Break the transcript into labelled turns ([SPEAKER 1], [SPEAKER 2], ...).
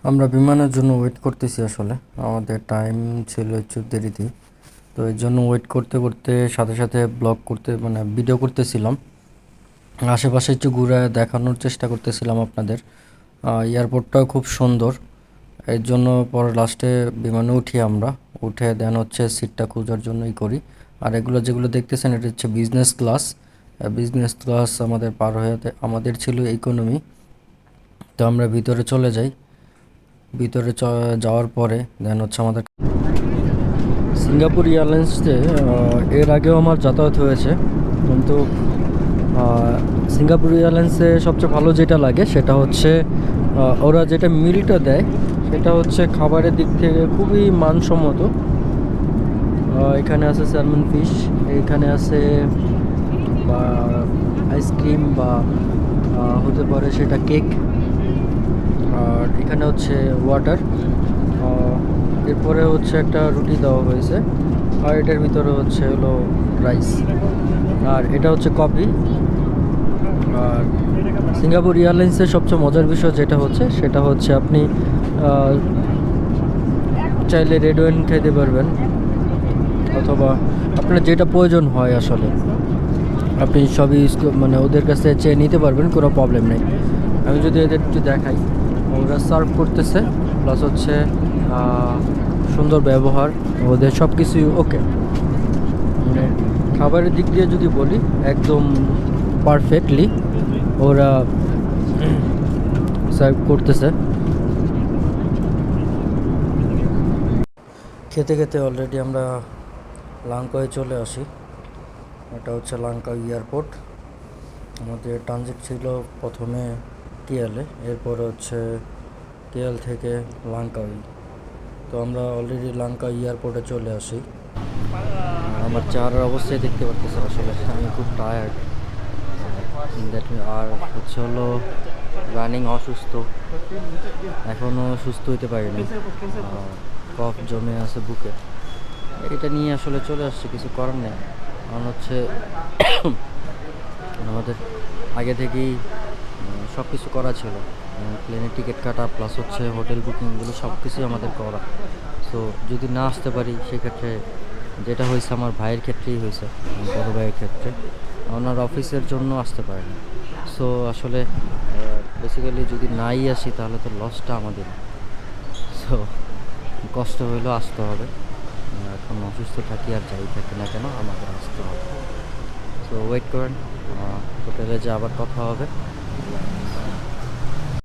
[SPEAKER 1] আমরা বিমানের জন্য ওয়েট করতেছি আসলে আমাদের টাইম ছিল একটু দেরিতে। তো এর জন্য ওয়েট করতে করতে সাথে সাথে ব্লগ করতে মানে ভিডিও করতেছিলাম, আশেপাশে একটু ঘুরে দেখানোর চেষ্টা করতেছিলাম আপনাদের। এয়ারপোর্টটাও খুব সুন্দর। এর জন্য পরে লাস্টে বিমানে উঠি আমরা, উঠে দেন হচ্ছে সিটটা খোঁজার জন্যই করি। আর এগুলো যেগুলো দেখতেছেন এটা হচ্ছে বিজনেস ক্লাস। বিজনেস ক্লাস আমাদের পার হয়ে আমাদের ছিল ইকোনমি। তো আমরা ভিতরে চলে যাই, ভিতরে যাওয়ার পরে দেন হচ্ছে আমাদের সিঙ্গাপুর এয়ারলাইন্সে এর আগেও আমার যাতায়াত হয়েছে, কিন্তু সিঙ্গাপুর এয়ারলাইন্সে সবচেয়ে ভালো যেটা লাগে সেটা হচ্ছে ওরা যেটা মিলটা দেয় সেটা হচ্ছে খাবারের দিক থেকে খুবই মানসম্মত। এখানে আছে স্যালমন ফিশ, এখানে আছে বা আইসক্রিম বা হতে পারে সেটা কেক, আর এখানে হচ্ছে ওয়াটার। এরপরে হচ্ছে একটা রুটি দেওয়া হয়েছে, আর এটার ভিতরে হচ্ছে হলো রাইস, আর এটা হচ্ছে কফি। আর সিঙ্গাপুর এয়ারলাইন্সের সবচেয়ে মজার বিষয় যেটা হচ্ছে সেটা হচ্ছে আপনি চাইলে রেড ওয়াইন খেতে পারবেন, অথবা আপনার যেটা প্রয়োজন হয় আসলে আপনি সবই মানে ওদের কাছে চেয়ে নিতে পারবেন, কোনো প্রবলেম নেই। আমি যদি এদের একটু দেখাই, ওরা সার্ভ করতেছে প্লাস হচ্ছে সুন্দর ব্যবহার, ওদের সব কিছুই ওকে। মানে খাবারের দিক দিয়ে যদি বলি একদম পারফেক্টলি ওরা সার্ভ করতেছে। খেতে খেতে অলরেডি আমরা লাঙ্কায় চলে আসি। এটা হচ্ছে লাঙ্কা এয়ারপোর্ট। আমাদের ট্রানজিট ছিল প্রথমে কেএলে, এরপরে হচ্ছে কেএল থেকে লাঙ্কাই। তো আমরা অলরেডি লাঙ্কা এয়ারপোর্টে চলে আসি। আমার চেহারার অবস্থায় দেখতে পাচ্ছি আসলে আমি খুব টায়ার্ড। আর হচ্ছে হলো রানিং অসুস্থ, এখনও সুস্থ হইতে পারিনি, কফ জমে আছে বুকে। এটা নিয়ে আসলে চলে আসছে, কিছু করার নেই। কারণ হচ্ছে আমাদের আগে থেকেই সব কিছু করা ছিল, প্লেনের টিকিট কাটা প্লাস হচ্ছে হোটেল বুকিংগুলো সব কিছুই আমাদের করা। সো যদি না আসতে পারি সেক্ষেত্রে যেটা হয়েছে আমার ভাইয়ের ক্ষেত্রেই হয়েছে, বড় ভাইয়ের ক্ষেত্রে ওনার অফিসের জন্য আসতে পারেনি। সো আসলে বেসিক্যালি যদি নাই আসি তাহলে তো লসটা আমাদের। সো কষ্ট হইলেও আসতে হবে, এখন অসুস্থ থাকি আর যাই থাকি না কেন আমাদের আসতে হবে। তো ওয়েট করেন, হোটেলে যে আবার কথা হবে।